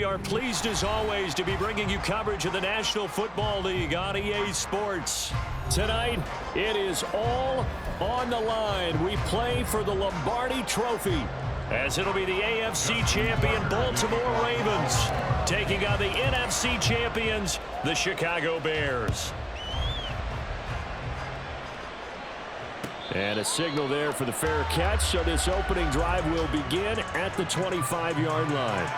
we are pleased as always to be bringing you coverage of the National Football League on EA Sports. Tonight, it is all on the line. We play for the Lombardi Trophy, as it'll be the AFC champion Baltimore Ravens taking on the NFC champions, the Chicago Bears. And a signal there for the fair catch, so this opening drive will begin at the 25-yard line.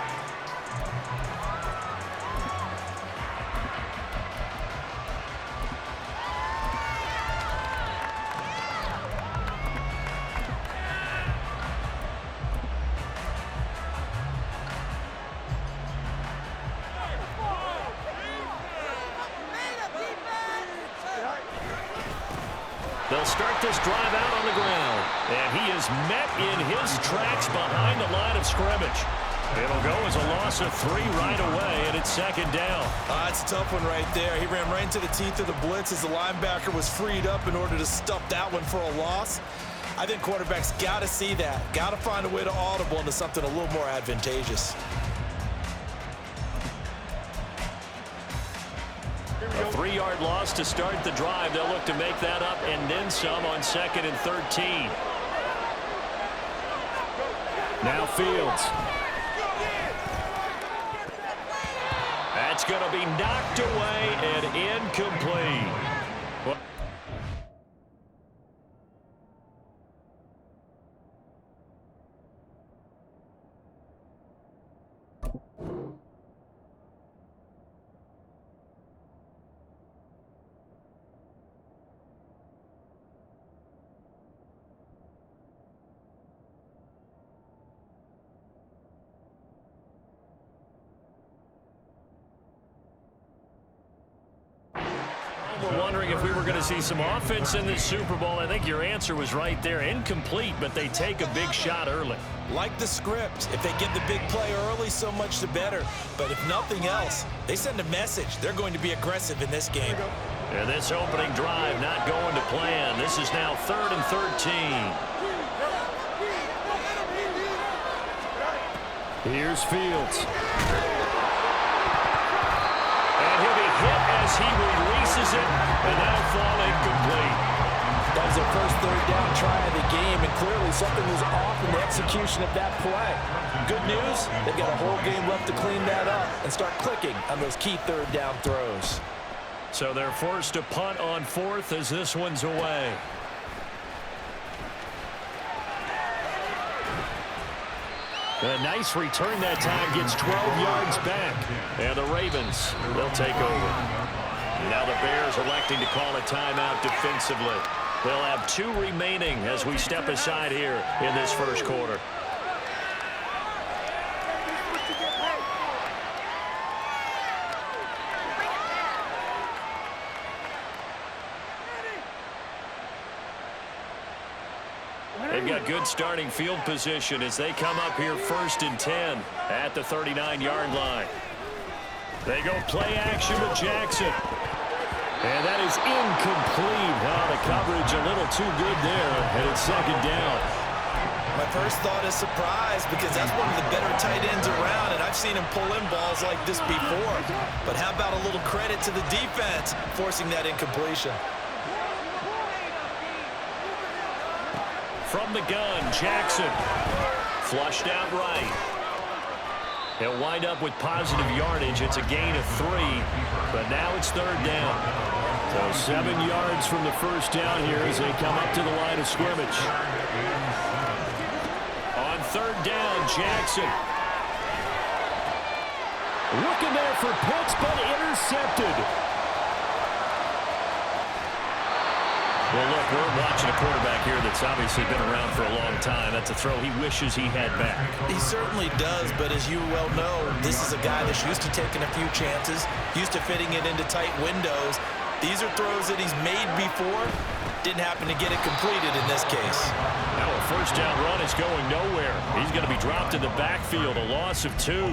They'll start this drive out on the ground, and he is met in his tracks behind the line of scrimmage. It'll go as a loss of 3 right away, and it's second down. That's a tough one right there. He ran right into the teeth of the blitz as the linebacker was freed up in order to stuff that one for a loss. I think quarterbacks got to see that. Got to find a way to audible into something a little more advantageous. A 3-yard loss to start the drive. They'll look to make that up and then some on 2nd and 13. Now Fields. That's going to be knocked away and incomplete. We're wondering if we were going to see some offense in this Super Bowl. I think your answer was right there. Incomplete, but they take a big shot early. Like the script. If they get the big play early, so much the better. But if nothing else, they send a message. They're going to be aggressive in this game. And this opening drive not going to plan. This is now 3rd and 13. Here's Fields. And he'll be hit as he releases it, and that'll fall incomplete. That was their first 3rd down try of the game, and clearly something was off in the execution of that play. Good news, they've got a whole game left to clean that up and start clicking on those key 3rd down throws. So they're forced to punt on 4th as this one's away. A nice return that time, gets 12 yards back. And the Ravens, they'll take over. Now the Bears electing to call a timeout defensively. They'll have 2 remaining as we step aside here in this first quarter. They've got good starting field position as they come up here 1st and 10 at the 39-yard line. They go play action with Jackson. And that is incomplete. Well, the coverage a little too good there, and it's 2nd down. My first thought is surprise, because that's one of the better tight ends around, and I've seen him pull in balls like this before. But how about a little credit to the defense forcing that incompletion? From the gun, Jackson. Flushed out right. He'll wind up with positive yardage. It's a gain of 3, but now it's 3rd down. So 7 yards from the first down here as they come up to the line of scrimmage. On 3rd down, Jackson. Looking there for Pitts, but intercepted. Well, look, we're watching a quarterback here that's obviously been around for a long time. That's a throw he wishes he had back. He certainly does, but as you well know, this is a guy that's used to taking a few chances, used to fitting it into tight windows. These are throws that he's made before. Didn't happen to get it completed in this case. Now a 1st down run is going nowhere. He's going to be dropped in the backfield, a loss of 2.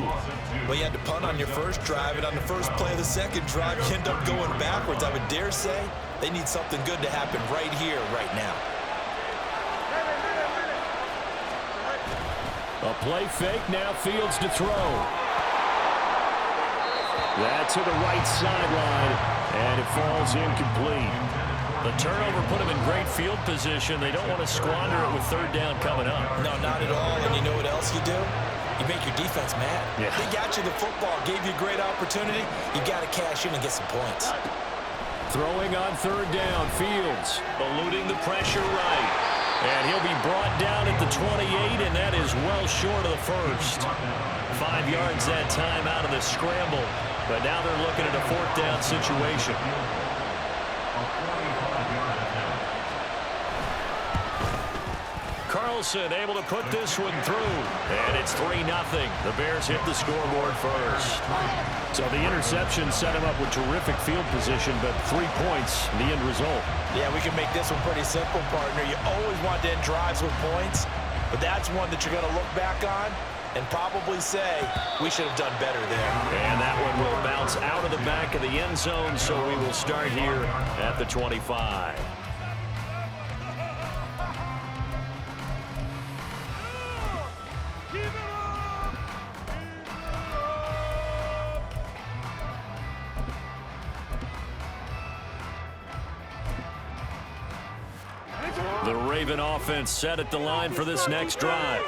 Well, you had to punt on your first drive, and on the first play of the second drive, you end up going backwards. I would dare say they need something good to happen right here, right now. A play fake, now Fields to throw. That to the right sideline, and it falls incomplete. The turnover put them in great field position. They don't want to squander it with third down coming up. No, not at all. And you know what else you do? You make your defense mad. Yeah. They got you the football, gave you a great opportunity. You got to cash in and get some points. Throwing on third down, Fields eluding the pressure right. And he'll be brought down at the 28, and that is well short of the first. 5 yards that time out of the scramble, but now they're looking at a fourth down situation. Carlson able to put this one through, and it's 3-0. The Bears hit the scoreboard first. So the interception set him up with terrific field position, but 3 points, the end result. Yeah, we can make this one pretty simple, partner. You always want to end drives with points, but that's one that you're going to look back on and probably say, we should have done better there. And that one will bounce out of the back of the end zone, so we will start here at the 25. The Raven offense set at the line for this next drive.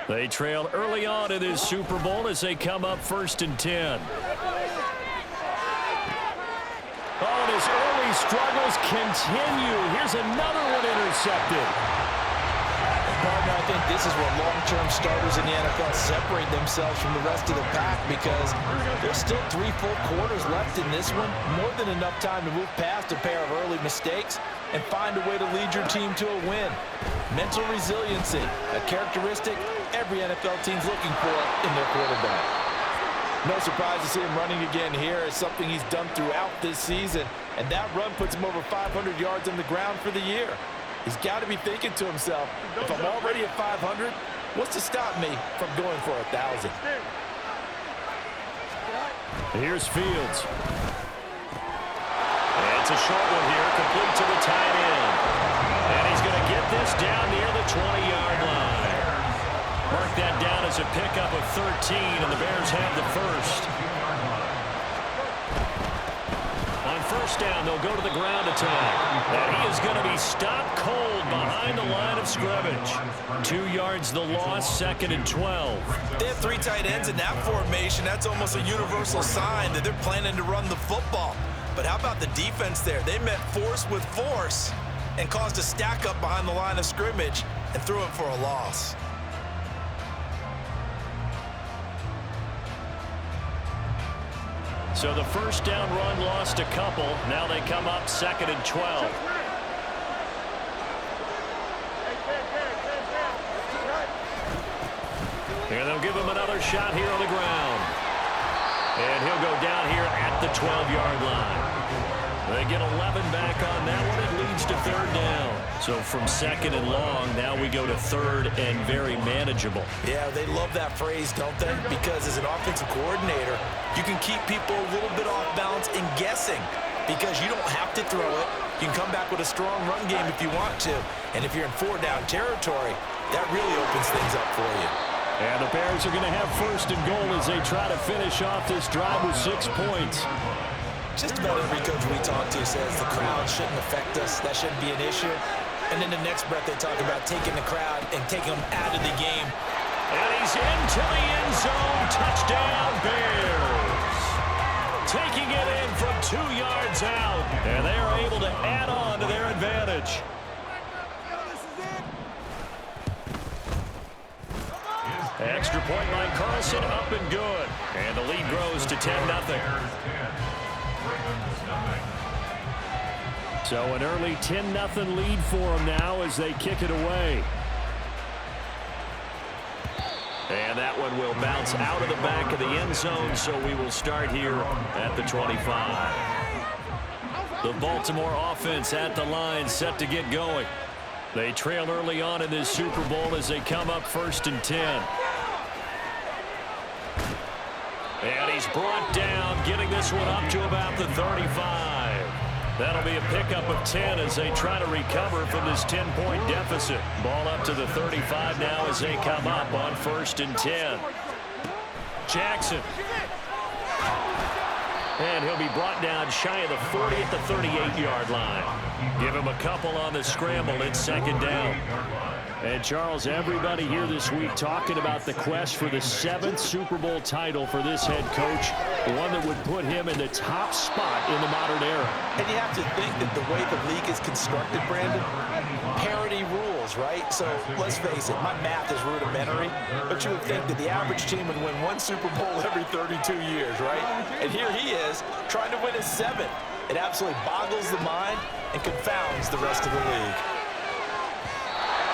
They trailed early on in this Super Bowl as they come up 1st and 10. Oh, and his early struggles continue. Here's another one intercepted. Partner, I think this is where long-term starters in the NFL separate themselves from the rest of the pack because there's still 3 full quarters left in this one. More than enough time to move past a pair of early mistakes and find a way to lead your team to a win. Mental resiliency, a characteristic every NFL team's looking for in their quarterback. No surprise to see him running again here. It's something he's done throughout this season, and that run puts him over 500 yards on the ground for the year. He's got to be thinking to himself, if I'm already at 500, what's to stop me from going for 1,000? Here's Fields. It's a short one here, complete to the tight end. And he's going to get this down near the 20-yard line. Mark that down as a pickup of 13, and the Bears have the first. On first down, they'll go to the ground attack. And he is going to be stopped cold behind the line of scrimmage. 2 yards the loss, 2nd and 12. They have 3 tight ends in that formation. That's almost a universal sign that they're planning to run the football. But how about the defense there? They met force with force and caused a stack up behind the line of scrimmage and threw it for a loss. So the first down run lost a couple. Now they come up 2nd and 12. And they'll give him another shot here on the ground. And he'll go down here at the 12-yard line. They get 11 back on that one. It leads to 3rd down. So from 2nd and long, now we go to 3rd and very manageable. Yeah, they love that phrase, don't they? Because as an offensive coordinator, you can keep people a little bit off balance and guessing because you don't have to throw it. You can come back with a strong run game if you want to. And if you're in 4-down territory, that really opens things up for you. And the Bears are going to have 1st and goal as they try to finish off this drive with 6 points. Just about every coach we talk to says the crowd shouldn't affect us. That shouldn't be an issue. And then the next breath they talk about taking the crowd and taking them out of the game. And he's into the end zone. Touchdown, Bears. Taking it in from 2 yards out. And they are able to add on to their advantage. Extra point by Carlson, up and good. And the lead grows to 10-0. So an early 10-0 lead for them now as they kick it away. And that one will bounce out of the back of the end zone, so we will start here at the 25. The Baltimore offense at the line, set to get going. They trail early on in this Super Bowl as they come up 1st and 10. And he's brought down, getting this one up to about the 35. That'll be a pickup of 10 as they try to recover from this 10-point deficit. Ball up to the 35 now as they come up on 1st and 10. Jackson. And he'll be brought down shy of the 40 at the 38-yard line. Give him a couple on the scramble. It's second down. And, Charles, everybody here this week talking about the quest for the 7th Super Bowl title for this head coach, one that would put him in the top spot in the modern era. And you have to think that the way the league is constructed, Brandon, parity rules, right? So let's face it, my math is rudimentary, but you would think that the average team would win one Super Bowl every 32 years, right? And here he is trying to win his 7th. It absolutely boggles the mind and confounds the rest of the league.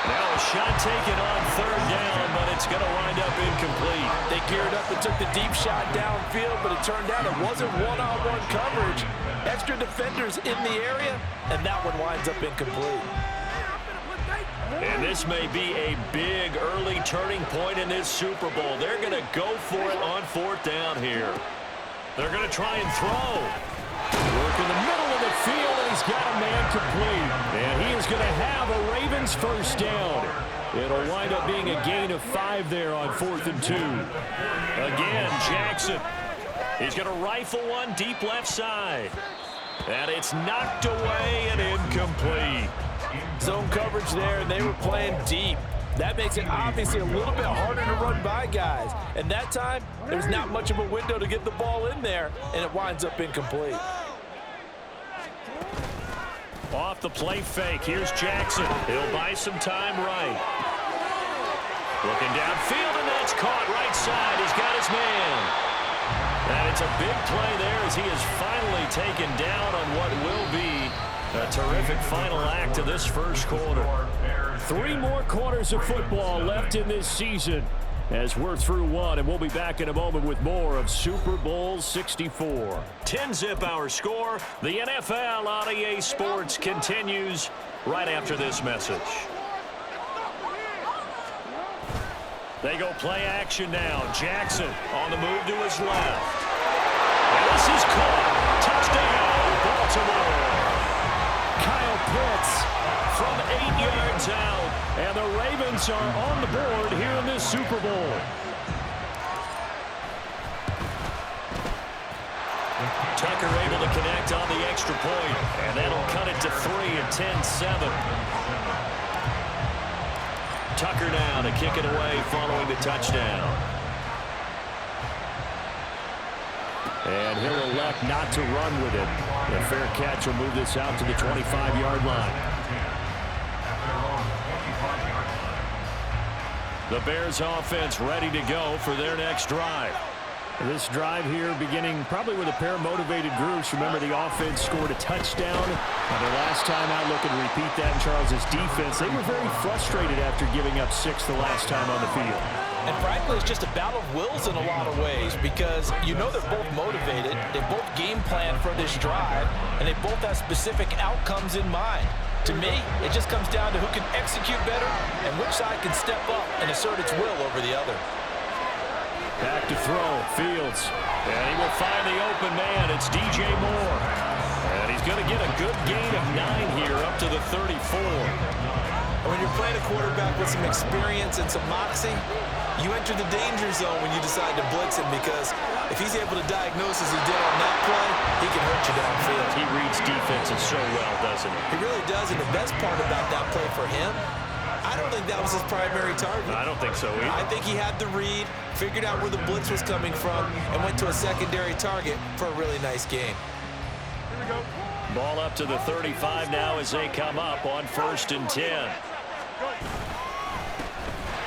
Now a shot taken on third down, but it's going to wind up incomplete. They geared up and took the deep shot downfield, but it turned out it wasn't one-on-one coverage. Extra defenders in the area, and that one winds up incomplete. And this may be a big early turning point in this Super Bowl. They're going to go for it on fourth down here. They're going to try and throw. Work in the middle of the field, and he's got a man complete. And he is going to have a Ravens first down. It'll wind up being a gain of 5 there on 4th and 2. Again, Jackson. He's going to rifle one deep left side. And it's knocked away and incomplete. Zone coverage there, and they were playing deep. That makes it obviously a little bit harder to run by guys. And that time, there's not much of a window to get the ball in there, and it winds up incomplete. Off the play fake, here's Jackson. He'll buy some time right. Looking downfield, and that's caught right side. He's got his man. And it's a big play there as he is finally taken down on what will be a terrific final act of this first quarter. 3 more quarters of football left in this season as we're through one, and we'll be back in a moment with more of Super Bowl 64. 10-zip our score. The NFL on EA Sports continues right after this message. They go play action now. Jackson on the move to his left. And this is caught. Touchdown, Baltimore. Kyle Pitts from 8 yards out, and the Ravens are on the board here in this Super Bowl. Tucker able to connect on the extra point, and that'll cut it to 3 and 10-7. Tucker now to kick it away following the touchdown. And he'll elect not to run with it. A fair catch will move this out to the 25-yard line. The Bears offense ready to go for their next drive. This drive here beginning probably with a pair of motivated groups. Remember, the offense scored a touchdown. The last time out, looking to repeat that in Charles's defense. They were very frustrated after giving up 6 the last time on the field. And frankly, it's just a battle of wills in a lot of ways because you know they're both motivated, they both game plan for this drive, and they both have specific outcomes in mind. To me, it just comes down to who can execute better and which side can step up and assert its will over the other. Back to throw, Fields. And he will find the open man. It's DJ Moore. And he's going to get a good gain of 9 here up to the 34. When you're playing a quarterback with some experience and some moxie, you enter the danger zone when you decide to blitz him because if he's able to diagnose as he did on that play, he can hurt you downfield. He reads defenses so well, doesn't he? He really does, and the best part about that play for him, I don't think that was his primary target. I don't think so either. I think he had the read, figured out where the blitz was coming from, and went to a secondary target for a really nice game. Here we go. Ball up to the 35 now as they come up on 1st and 10.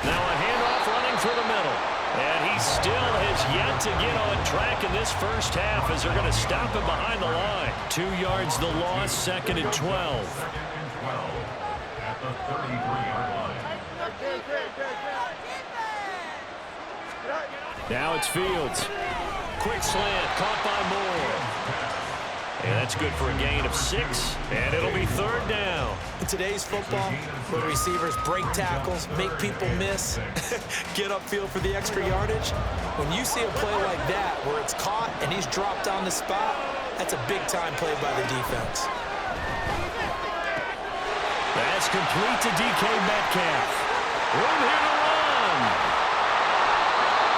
Now a handoff running through the middle. And he still has yet to get on track in this first half as they're going to stop him behind the line. 2 yards the loss, 2nd and 12. Now it's Fields. Quick slant, caught by Moore. And that's good for a gain of 6, and it'll be 3rd down. In today's football, where receivers break tackles, make people miss, get upfield for the extra yardage, when you see a play like that where it's caught and he's dropped on the spot, that's a big-time play by the defense. That's complete to DK Metcalf. Room here to run.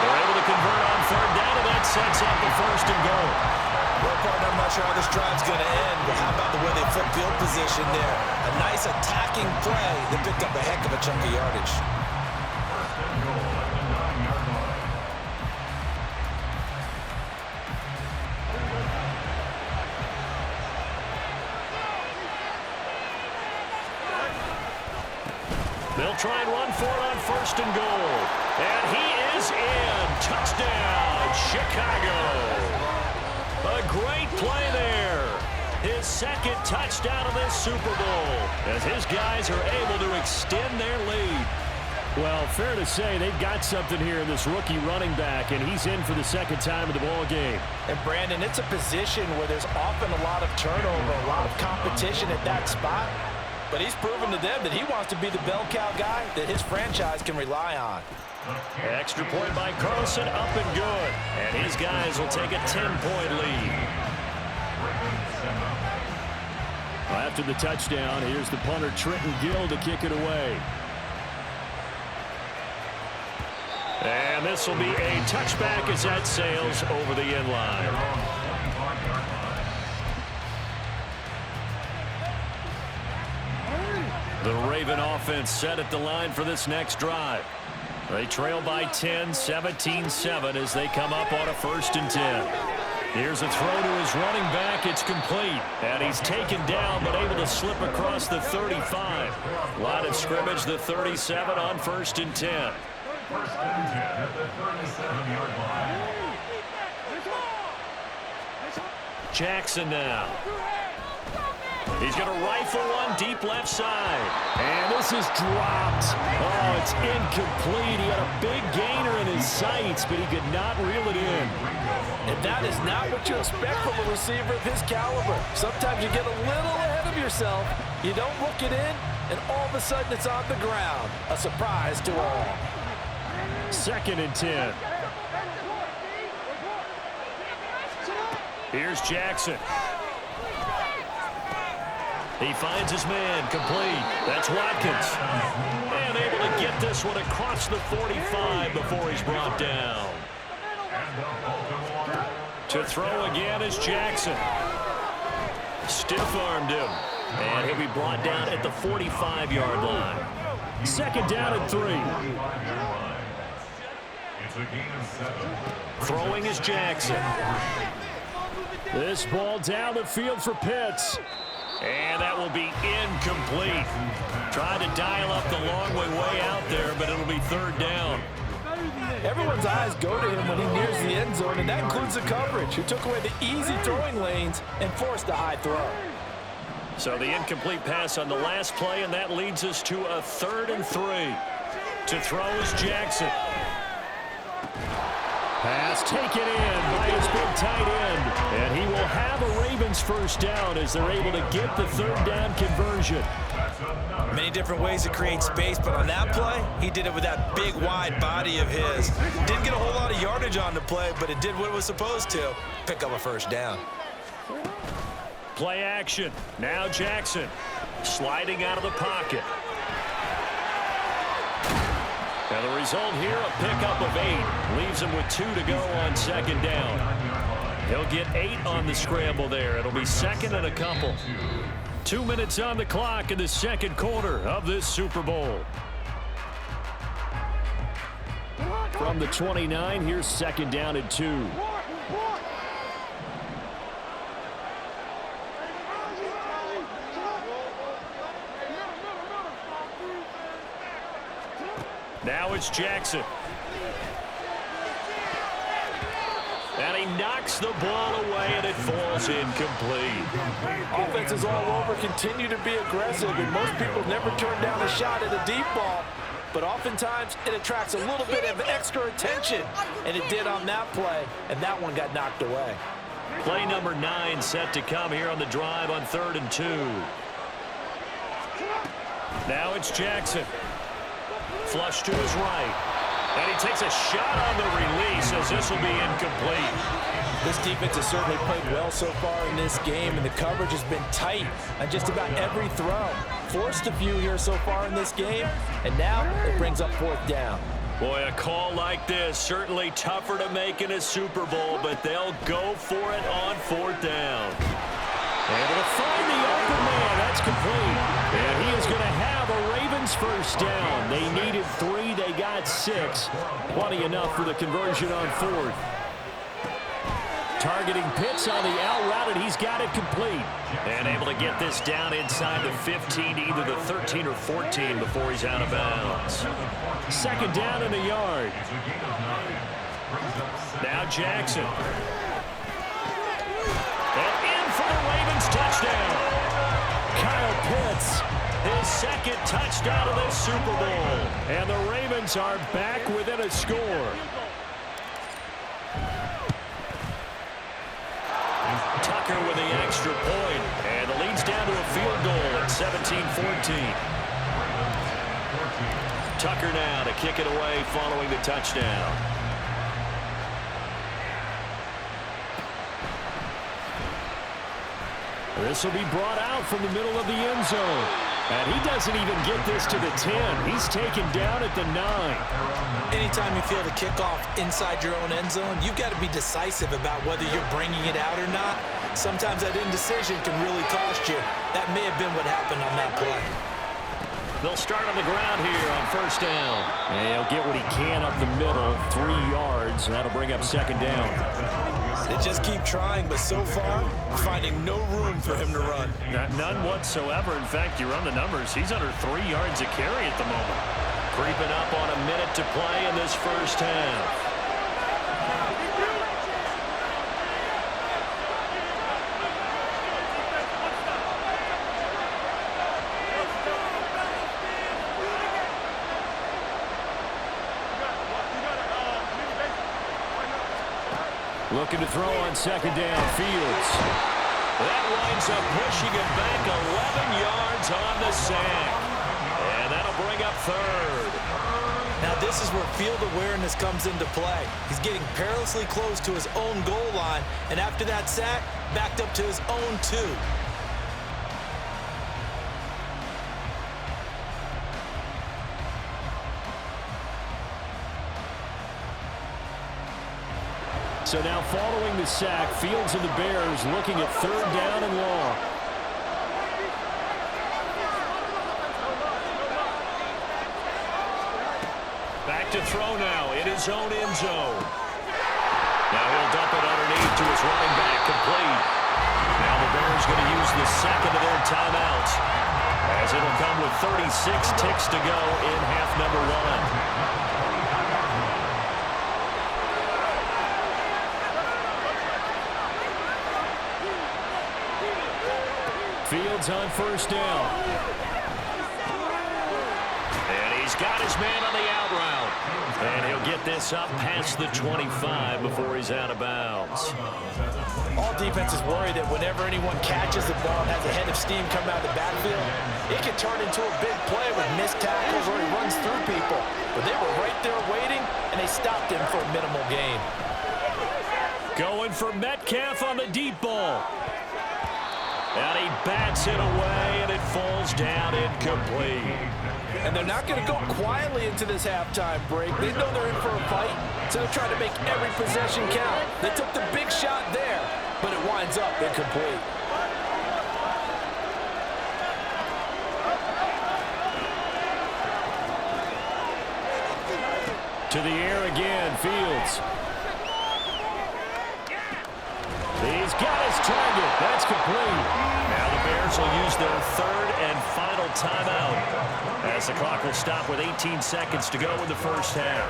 They're able to convert on 3rd down, and that sets up the 1st and goal. Well, partner, I'm not sure how this drive's going to end, but how about the way they flip field position there? A nice attacking play that picked up a heck of a chunk of yardage. They'll try and run for it on 1st and goal. And he is in. Touchdown, Chicago. A great play there. His 2nd touchdown of this Super Bowl as his guys are able to extend their lead. Well, fair to say they've got something here in this rookie running back, and he's in for the 2nd time of the ball game. And, Brandon, it's a position where there's often a lot of turnover, a lot of competition at that spot. But he's proven to them that he wants to be the bell cow guy that his franchise can rely on. Extra point by Carlson, up and good. And his guys will take a 10-point lead. After the touchdown, here's the punter Trenton Gill to kick it away. And this will be a touchback as that sails over the end line. The Raven offense set at the line for this next drive. They trail by 10, 17-7 as they come up on a 1st and 10. Here's a throw to his running back. It's complete. And he's taken down but able to slip across the 35. Line of scrimmage, the 37 on 1st and 10. 1st and 10 at the 37-yard line. Jackson now. He's going to rifle one deep left side. And this is dropped. Oh, it's incomplete. He had a big gainer in his sights, but he could not reel it in. And that is not what you expect from a receiver of his caliber. Sometimes you get a little ahead of yourself. You don't look it in, and all of a sudden it's on the ground. A surprise to all. 2nd and 10. Here's Jackson. He finds his man, complete. That's Watkins. And able to get this one across the 45 before he's brought down. To throw again is Jackson. Stiff-armed him. And he'll be brought down at the 45-yard line. 2nd down and 3. Throwing is Jackson. This ball down the field for Pitts. And that will be incomplete. Trying to dial up the long way out there, but it'll be 3rd down. Everyone's eyes go to him when he nears the end zone, and that includes the coverage, who took away the easy throwing lanes and forced a high throw. So the incomplete pass on the last play, and that leads us to a 3rd and 3. To throw is Jackson. Pass taken in by his big tight end. And he will have a Ravens 1st down as they're able to get the 3rd down conversion. Many different ways to create space, but on that play, he did it with that big, wide body of his. Didn't get a whole lot of yardage on the play, but it did what it was supposed to. Pick up a 1st down. Play action. Now Jackson sliding out of the pocket. And the result here, a pickup of 8. Leaves him with 2 to go on 2nd down. He'll get 8 on the scramble there. It'll be 2nd and a couple. 2 minutes on the clock in the 2nd quarter of this Super Bowl. From the 29, here's 2nd down and 2. Now it's Jackson. And he knocks the ball away, and it falls incomplete. Offenses all over continue to be aggressive, and most people never turn down a shot at a deep ball. But oftentimes, it attracts a little bit of extra attention, and it did on that play, and that one got knocked away. Play number 9 set to come here on the drive on 3rd and 2. Now it's Jackson. Flush to his right. And he takes a shot on the release as this will be incomplete. This defense has certainly played well so far in this game, and the coverage has been tight on just about every throw. Forced a few here so far in this game, and now it brings up 4th down. Boy, a call like this, certainly tougher to make in a Super Bowl, but they'll go for it on 4th down. Able to find the open man. That's complete. And he is going to have a Ravens first down. They needed 3. They got 6. Plenty enough for the conversion on 4th. Targeting Pitts on the out route, and he's got it complete. And able to get this down inside the 15, either the 13 or 14 before he's out of bounds. 2nd down and a yard. Now Jackson. And in for the Ravens touchdown. Kyle Pitts, his 2nd touchdown of this Super Bowl. And the Ravens are back within a score. Tucker with the extra point, and the lead's down to a field goal at 17-14. Tucker now to kick it away following the touchdown. This will be brought out from the middle of the end zone. And he doesn't even get this to the 10. He's taken down at the 9. Anytime you feel the kickoff inside your own end zone, you've got to be decisive about whether you're bringing it out or not. Sometimes that indecision can really cost you. That may have been what happened on that play. They'll start on the ground here on 1st down. And he'll get what he can up the middle, 3 yards. And that'll bring up 2nd down. They just keep trying, but so far, finding no room for him to run. None whatsoever. In fact, you run the numbers. He's under 3 yards a carry at the moment. Creeping up on a minute to play in this first half. Looking to throw on 2nd down. Fields. That winds up pushing him back 11 yards on the sack. And that'll bring up 3rd. Now this is where field awareness comes into play. He's getting perilously close to his own goal line, and after that sack, backed up to his own 2. So now following the sack, Fields and the Bears looking at 3rd down and long. Back to throw now in his own end zone. Now he'll dump it underneath to his running back, complete. Now the Bears going to use the 2nd of their timeouts, as it'll come with 36 ticks to go in half number 1. Fields on 1st down. And he's got his man on the out route. And he'll get this up past the 25 before he's out of bounds. All defenses worry that whenever anyone catches the ball and has a head of steam come out of the backfield, it can turn into a big play with missed tackles where he runs through people. But they were right there waiting, and they stopped him for a minimal gain. Going for Metcalf on the deep ball. And he bats it away, and it falls down incomplete. And they're not going to go quietly into this halftime break. They know they're in for a fight, so they're trying to make every possession count. They took the big shot there, but it winds up incomplete. To the air again, Fields. He's got his target. That's complete. Now the Bears will use their 3rd and final timeout, as the clock will stop with 18 seconds to go in the first half.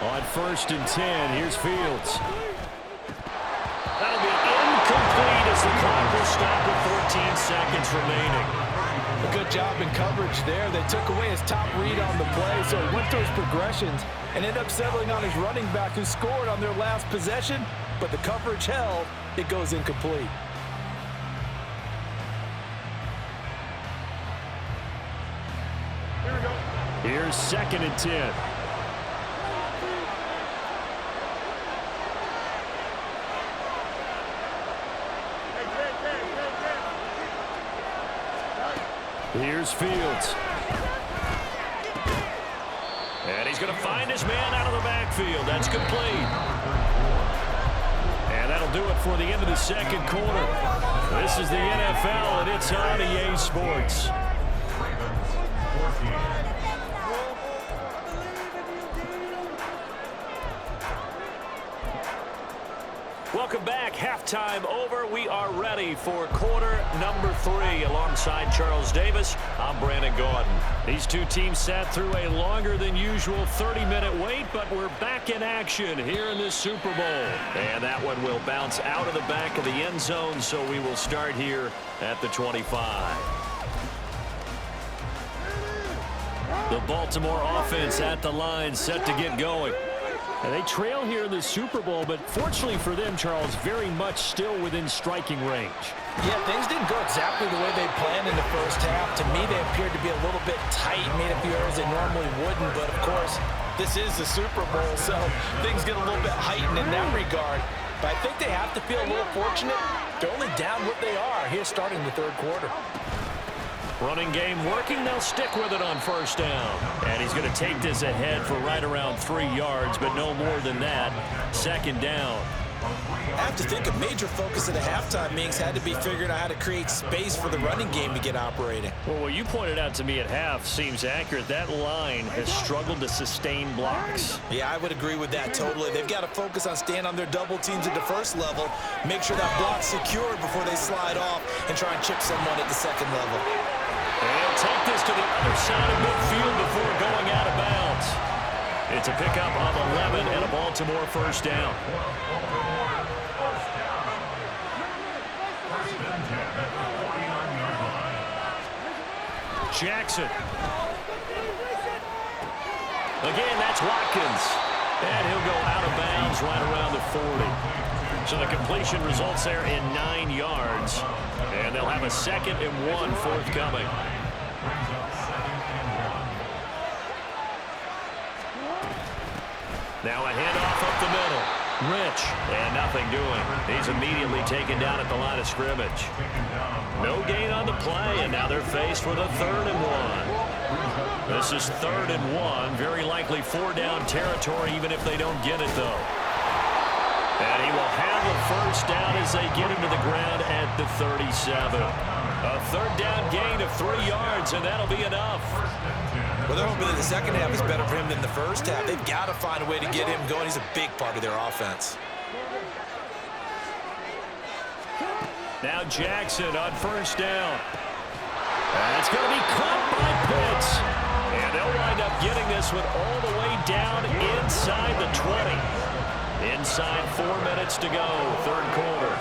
On 1st and 10, here's Fields. That'll be incomplete as the clock will stop with 14 seconds remaining. A good job in coverage there. They took away his top read on the play, so he went through his progressions and ended up settling on his running back who scored on their last possession, but the coverage held. It goes incomplete. Here we go. Here's 2nd and 10. Here's Fields. And he's going to find his man out of the backfield. That's complete. And that'll do it for the end of the second quarter. This is the NFL, and it's on EA Sports. Welcome back. Halftime over. We are ready for quarter number 3. Alongside Charles Davis, I'm Brandon Gaudin. These two teams sat through a longer than usual 30-minute wait, but we're back in action here in this Super Bowl. And that one will bounce out of the back of the end zone, so we will start here at the 25. The Baltimore offense at the line, set to get going. And they trail here in the Super Bowl, but fortunately for them, Charles, very much still within striking range. Yeah, things didn't go exactly the way they planned in the first half. To me, they appeared to be a little bit tight, made a few errors they normally wouldn't. But, of course, this is the Super Bowl, so things get a little bit heightened in that regard. But I think they have to feel a little fortunate. They're only down what they are here starting the third quarter. Running game working. They'll stick with it on first down. And he's going to take this ahead for right around 3 yards, but no more than that. Second down. I have to think a major focus of the halftime meetings had to be figuring out how to create space for the running game to get operating. Well, what you pointed out to me at half seems accurate. That line has struggled to sustain blocks. Yeah, I would agree with that totally. They've got to focus on staying on their double teams at the first level, make sure that block's secured before they slide off and try and chip someone at the second level. And take this to the other side of midfield before going out of bounds. It's a pickup of 11 and a Baltimore first down. Jackson. Again, that's Watkins. And he'll go out of bounds right around the 40. So the completion results there in 9 yards. And they'll have a 2nd and 1 forthcoming. Now a handoff up the middle. Rich, and nothing doing. He's immediately taken down at the line of scrimmage. No gain on the play, and now they're faced with a 3rd and 1. This is 3rd and 1. Very likely 4-down territory, even if they don't get it, though. And he will have the first down as they get him to the ground at the 37. A 3rd down gain of 3 yards, and that'll be enough. Well, they're hoping that the second half is better for him than the first half. They've got to find a way to get him going. He's a big part of their offense. Now Jackson on first down. That's going to be caught by Pitts. And they'll wind up getting this one all the way down inside the 20. Inside 4 minutes to go, third quarter.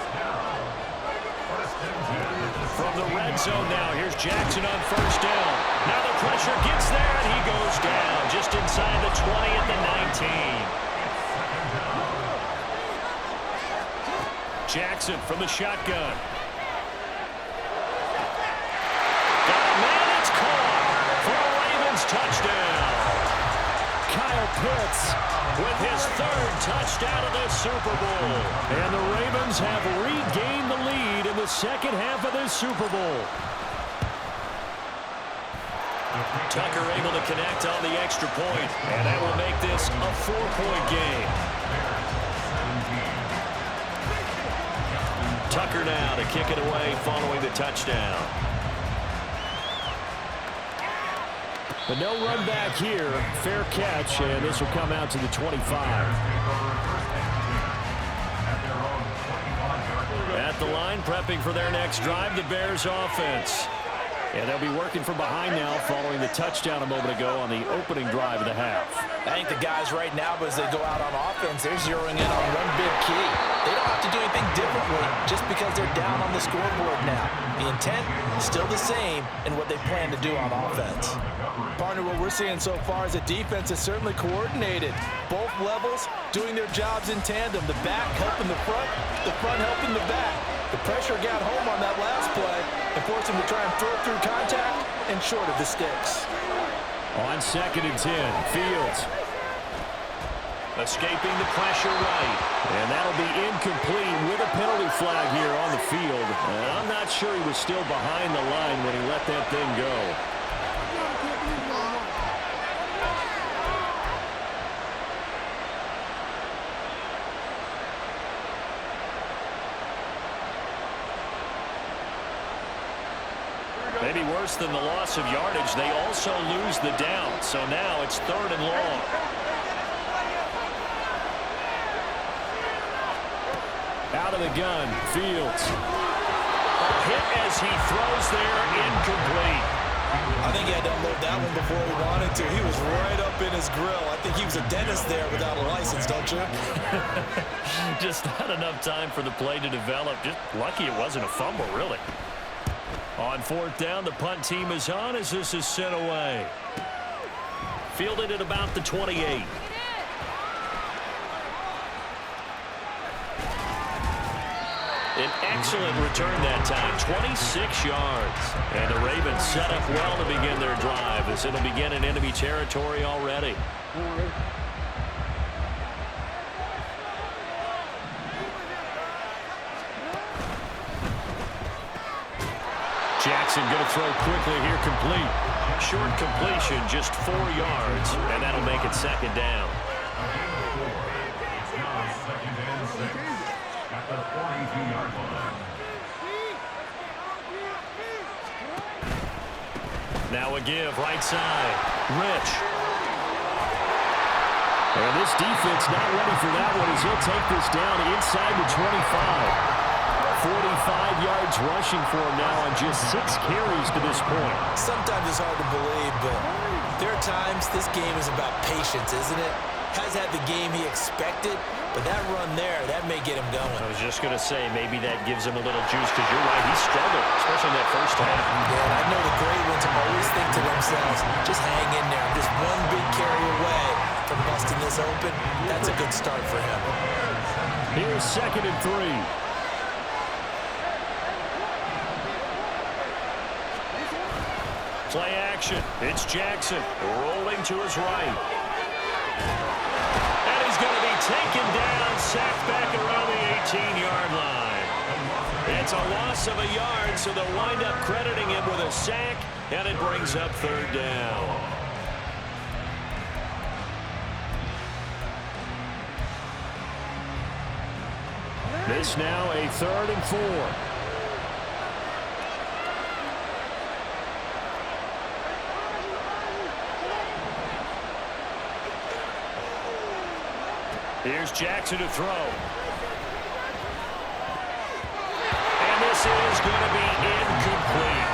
From the red zone now, here's Jackson on first down. Now the pressure gets there, and he goes down just inside the 20 at the 19. Jackson from the shotgun. Got a man, it's caught for a Ravens touchdown. Kyle Pitts with his 3rd touchdown of the Super Bowl. And the Ravens have regained the lead in the second half of this Super Bowl. Tucker able to connect on the extra point, and that will make this a 4-point game. Tucker now to kick it away following the touchdown. But no run back here. Fair catch, and this will come out to the 25. At the line, prepping for their next drive, the Bears offense. And they'll be working from behind now following the touchdown a moment ago on the opening drive of the half. I think the guys right now, as they go out on offense, they're zeroing in on one big key. They don't have to do anything differently just because they're down on the scoreboard now. The intent is still the same in what they plan to do on offense. Partner, what we're seeing so far is the defense is certainly coordinated. Both levels doing their jobs in tandem. The back helping the front helping the back. The pressure got home on that last play and forced him to try and throw through contact and short of the sticks. On 2nd and 10, Fields. Escaping the pressure right. And that'll be incomplete with a penalty flag here on the field. And I'm not sure he was still behind the line when he let that thing go. Maybe worse than the loss of yardage, they also lose the down. So now it's 3rd and long. Out of the gun, Fields. Hit as he throws there, incomplete. I think he had to unload that one before he wanted to. He was right up in his grill. I think he was a dentist there without a license, don't you? Just not enough time for the play to develop. Just lucky it wasn't a fumble, really. On 4th down, the punt team is on as this is sent away. Fielded at about the 28. An excellent return that time, 26 yards. And the Ravens set up well to begin their drive as it'll begin in enemy territory already. Jackson going to throw quickly here, complete. Short completion, just 4 yards, and that'll make it 2nd down. It's now 2nd and 6 at the 42-yard line. Now a give, right side. Rich. And this defense not ready for that one as he'll take this down inside the 25. 45 yards rushing for him now on just 6 carries to this point. Sometimes it's hard to believe, but there are times this game is about patience, isn't it? Has had the game he expected, but that run there, that may get him going. I was just going to say, maybe that gives him a little juice because you're right, he struggled, especially in that first half. Yeah, I know the great ones always think to themselves, just hang in there. I'm just one big carry away from busting this open. That's a good start for him. Here's 2nd and 3. Play action. It's Jackson rolling to his right. And he's going to be taken down, sacked back around the 18-yard line. It's a loss of a yard, so they'll wind up crediting him with a sack, and it brings up 3rd down. This now a 3rd and 4. Here's Jackson to throw. And this is going to be incomplete.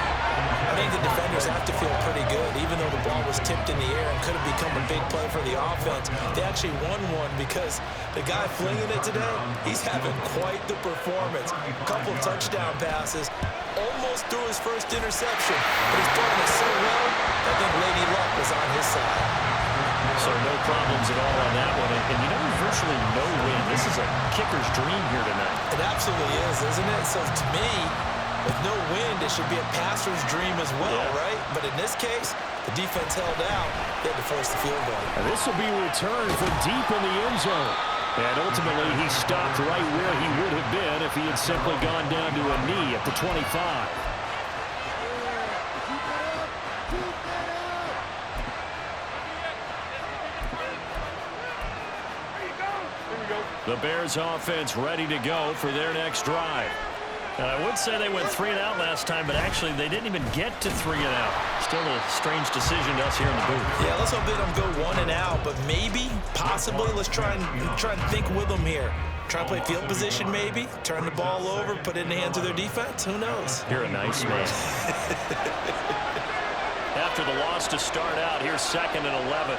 I think the defenders have to feel pretty good, even though the ball was tipped in the air and could have become a big play for the offense. They actually won one because the guy flinging it today, he's having quite the performance. A couple of touchdown passes, almost threw his first interception, but he's throwing it so well, I think Lady Luck was on his side. So no problems at all on that one. And you know, virtually no wind. This is a kicker's dream here tonight. It absolutely is, isn't it? So to me, with no wind, it should be a passer's dream as well, right? But in this case, the defense held out. They had to force the field goal. And this will be returned from deep in the end zone. And ultimately, he stopped right where he would have been if he had simply gone down to a knee at the 25. The Bears offense ready to go for their next drive. And I would say they went 3 and out last time, but actually they didn't even get to 3 and out. Still a strange decision to us here in the booth. Yeah, let's hope they don't go 1 and out, but maybe, possibly, let's try and think with them here. Try to play field position maybe, turn the ball over, put it in the hands of their defense. Who knows? You're a nice man. After the loss to start out, here's 2nd and 11.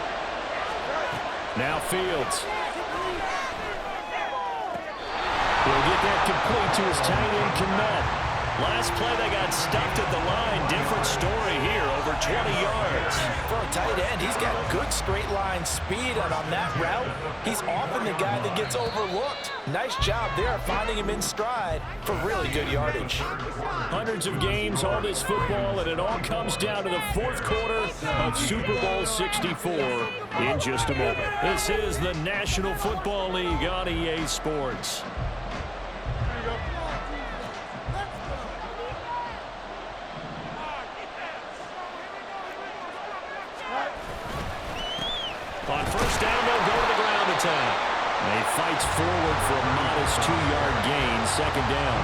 Now Fields. He'll get that complete to his tight end, Kmet. Last play, they got stuffed at the line. Different story here, over 20 yards. For a tight end, he's got good straight line speed, and on that route, he's often the guy that gets overlooked. Nice job there finding him in stride for really good yardage. Hundreds of games, all this football, and it all comes down to the fourth quarter of Super Bowl 64 in just a moment. This is the National Football League on EA Sports. On first down, they'll go to the ground attack. He fights forward for a modest 2-yard gain, second down.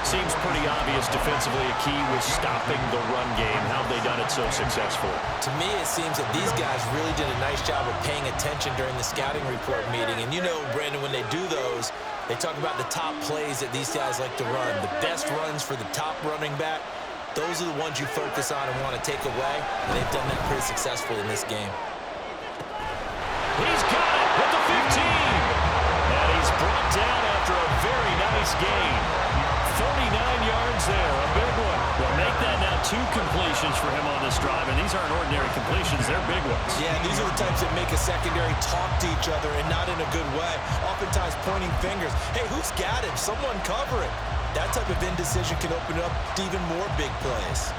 Seems pretty obvious defensively a key was stopping the run game. How have they done it so successfully? To me, it seems that these guys really did a nice job of paying attention during the scouting report meeting. And you know, Brandon, when they do those, they talk about the top plays that these guys like to run. The best runs for the top running back, those are the ones you focus on and want to take away. And they've done that pretty successfully in this game. He's got it with the 15. And he's brought down after a very nice gain. 39 yards there, a big one. They'll make that now 2 completions for him on this drive, and these aren't ordinary completions, they're big ones. Yeah, these are the types that make a secondary talk to each other and not in a good way. Oftentimes pointing fingers. Hey, who's got him? Someone cover it. That type of indecision can open up to even more big plays.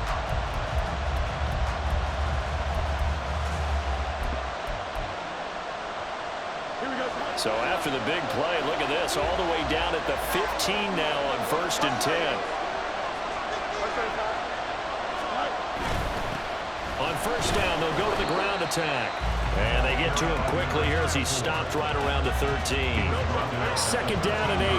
So after the big play, look at this, all the way down at the 15 now on first and 10. On first down, they'll go to the ground attack. And they get to him quickly here as he stopped right around the 13. Second down and 8.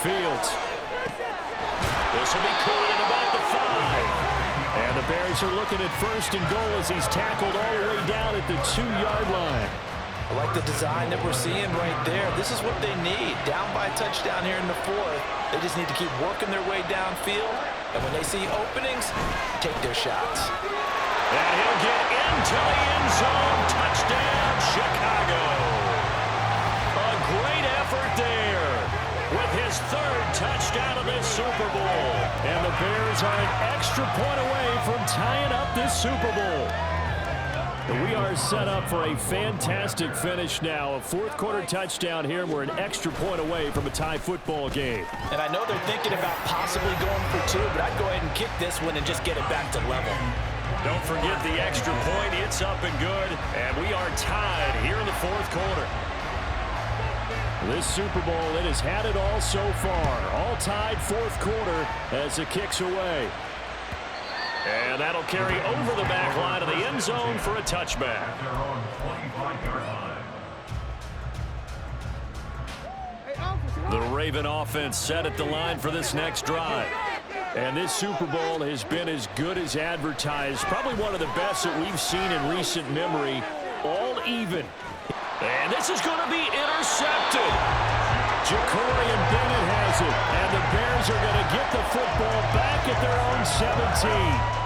Fields. This will be caught at about the 5. And the Bears are looking at first and goal as he's tackled all the way down at the 2-yard line. I like the design that we're seeing right there. This is what they need. Down by a touchdown here in the 4th. They just need to keep working their way downfield. And when they see openings, take their shots. And he'll get into the end zone. Touchdown, Chicago. A great effort there with his 3rd touchdown of this Super Bowl. And the Bears are an extra point away from tying up this Super Bowl. We are set up for a fantastic finish now. A 4th quarter touchdown here, and we're an extra point away from a tie football game. And I know they're thinking about possibly going for 2, but I'd go ahead and kick this one and just get it back to level. Don't forget the extra point. It's up and good, and we are tied here in the 4th quarter. This Super Bowl, it has had it all so far. All tied 4th quarter as it kicks away. And that'll carry over the back line of the end zone for a touchback. The Raven offense set at the line for this next drive. And this Super Bowl has been as good as advertised. Probably one of the best that we've seen in recent memory. All even. And this is going to be intercepted. Jacorian Bennett has it. And the Bears are going to get the football back at their own 17.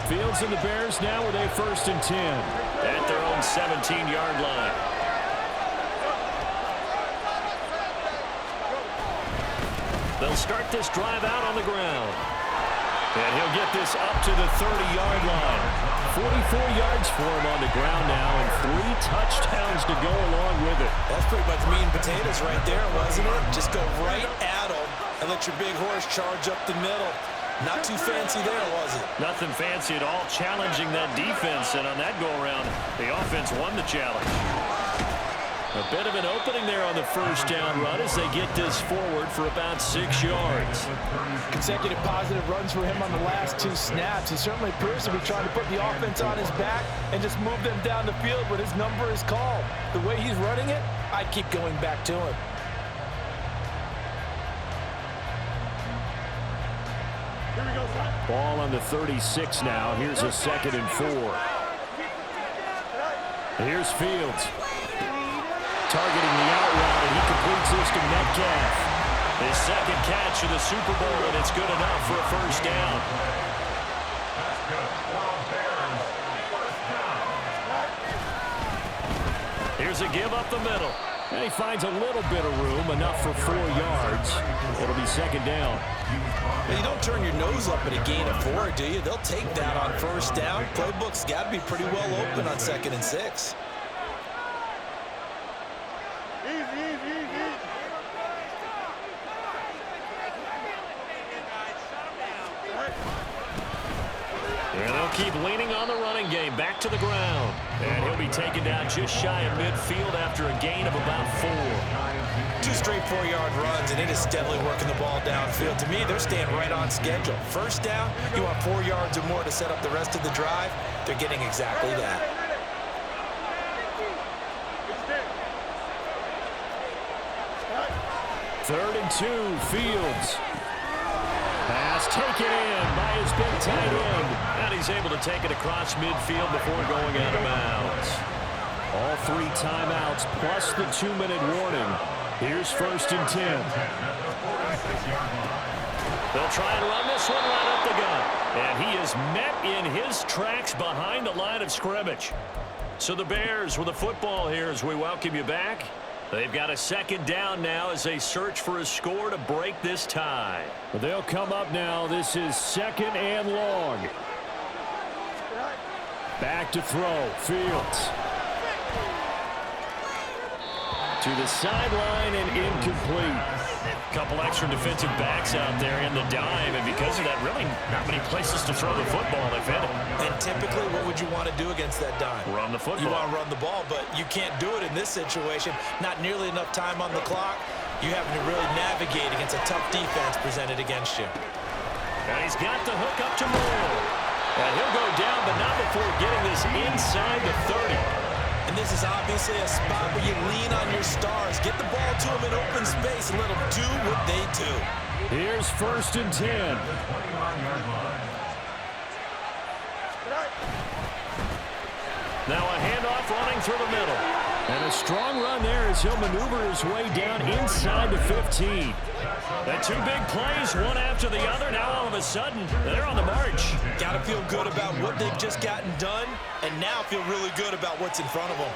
Fields and the Bears now with a 1st and 10 at their own 17-yard line. They'll start this drive out on the ground. And he'll get this up to the 30-yard line. 44 yards for him on the ground now and 3 touchdowns to go along with it. That's pretty much meat and potatoes right there, wasn't it? Just go right at them and let your big horse charge up the middle. Not too fancy there, was it? Nothing fancy at all, challenging that defense, and on that go-around, the offense won the challenge. A bit of an opening there on the first down run as they get this forward for about 6 yards. Consecutive positive runs for him on the last 2 snaps. He certainly appears to be trying to put the offense on his back and just move them down the field when his number is called. The way he's running it, I'd keep going back to him. Ball on the 36 now. Here's a 2nd and 4. Here's Fields. Targeting the out route, and he completes this to Metcalf. His second catch of the Super Bowl, and it's good enough for a first down. Here's a give up the middle. And he finds a little bit of room, enough for 4 yards. It'll be second down. You don't turn your nose up at a gain of 4, do you? They'll take that on first down. Playbook's got to be pretty well open on 2nd and 6. And they'll keep leaning on the running game. Back to the ground. And he'll be taken down just shy of midfield after a gain of about 4. 2 straight 4-yard runs, and it is steadily working the ball downfield. To me, they're staying right on schedule. First down, you want 4 yards or more to set up the rest of the drive. They're getting exactly that. Third and 2, Fields. Pass taken in by his big tight end. And he's able to take it across midfield before going out of bounds. All 3 timeouts plus the 2-minute warning. Here's 1st and 10. They'll try and run this one right up the gut. And he is met in his tracks behind the line of scrimmage. So the Bears with the football here as we welcome you back. They've got a second down now as they search for a score to break this tie. They'll come up now. This is 2nd and long. Back to throw. Fields. To the sideline and incomplete. A couple extra defensive backs out there in the dime, and because of that, really not many places to throw the football. They've had it. And typically, what would you want to do against that dime? Run the football. You want to run the ball, but you can't do it in this situation. Not nearly enough time on the clock. You having to really navigate against a tough defense presented against you. And he's got the hook up to Moore. And he'll go down, but not before getting this inside the 30. And this is obviously a spot where you lean on your stars. Get the ball to them in open space and let them do what they do. Here's 1st and 10. Now a handoff running through the middle. And a strong run there as he'll maneuver his way down inside the 15. The 2 big plays, one after the other. Now all of a sudden, they're on the march. Got to feel good about what they've just gotten done, and now feel really good about what's in front of them.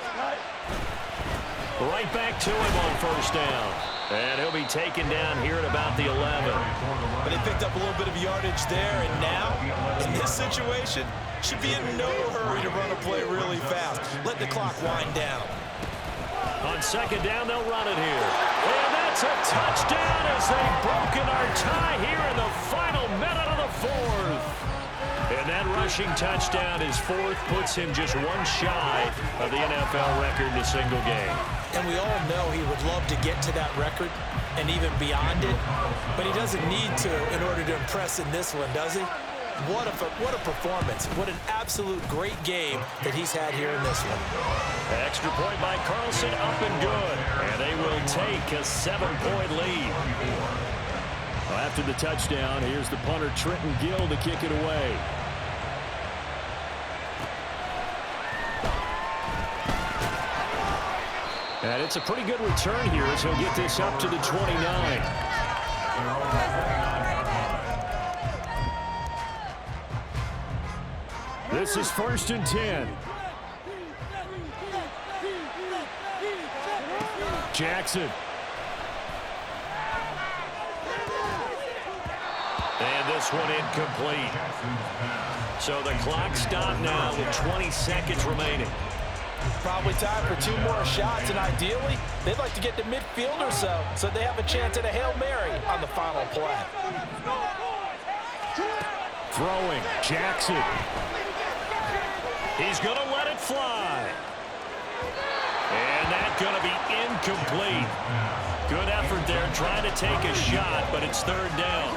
Right back to him on first down. And he'll be taken down here at about the 11. But they picked up a little bit of yardage there, and now, in this situation, should be in no hurry to run a play really fast. Let the clock wind down. On second down, they'll run it here. And that's a touchdown as they've broken our tie here in the final minute of the 4th. And that rushing touchdown, his 4th, puts him just one shy of the NFL record in a single game. And we all know he would love to get to that record and even beyond it, but he doesn't need to in order to impress in this one, does he? What a performance. What an absolute great game that he's had here in this one. Extra point by Carlson, up and good. And they will take a 7-point lead. Well, after the touchdown, here's the punter, Trenton Gill, to kick it away. And it's a pretty good return here as he'll get this up to the 29. This is 1st and 10. Jackson. And this one incomplete. So the clock stopped now with 20 seconds remaining. Probably time for 2 more shots, and ideally, they'd like to get to midfield or so they have a chance at a Hail Mary on the final play. Throwing, Jackson. He's going to let it fly. And that's going to be incomplete. Good effort there trying to take a shot, but it's 3rd down.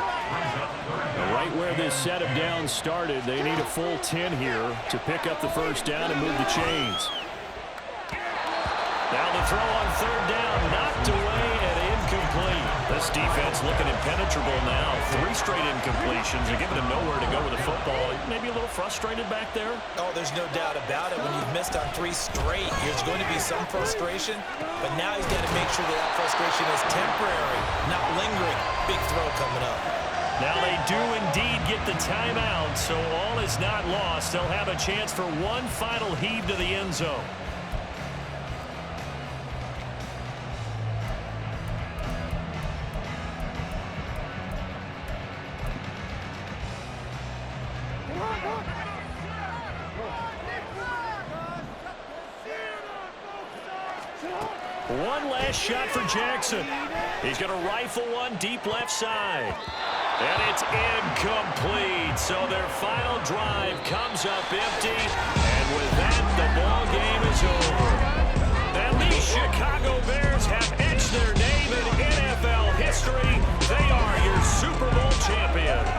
Right where this set of downs started, they need a full 10 here to pick up the first down and move the chains. Now the throw on 3rd down, knocked away and incomplete. The This defense looking impenetrable now. 3 straight incompletions are giving him nowhere to go with the football. Maybe a little frustrated back there. Oh, there's no doubt about it. When you've missed on 3 straight, there's going to be some frustration. But now he's got to make sure that that frustration is temporary, not lingering. Big throw coming up. Now they do indeed get the timeout, so all is not lost. They'll have a chance for one final heave to the end zone. One last shot for Jackson. He's going to rifle one deep left side. And it's incomplete. So their final drive comes up empty. And with that, the ball game is over. And the Chicago Bears have etched their name in NFL history. They are your Super Bowl champions.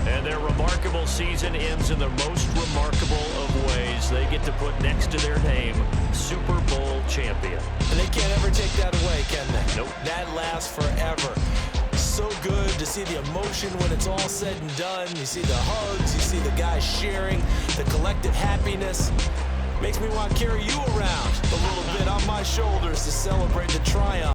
And their remarkable season ends in the most remarkable of ways. They get to put next to their name, Super Bowl champion. And they can't ever take that away, can they? Nope. That lasts forever. So good to see the emotion when it's all said and done. You see the hugs, you see the guys sharing, the collective happiness. Makes me want to carry you around a little bit on my shoulders to celebrate the triumph.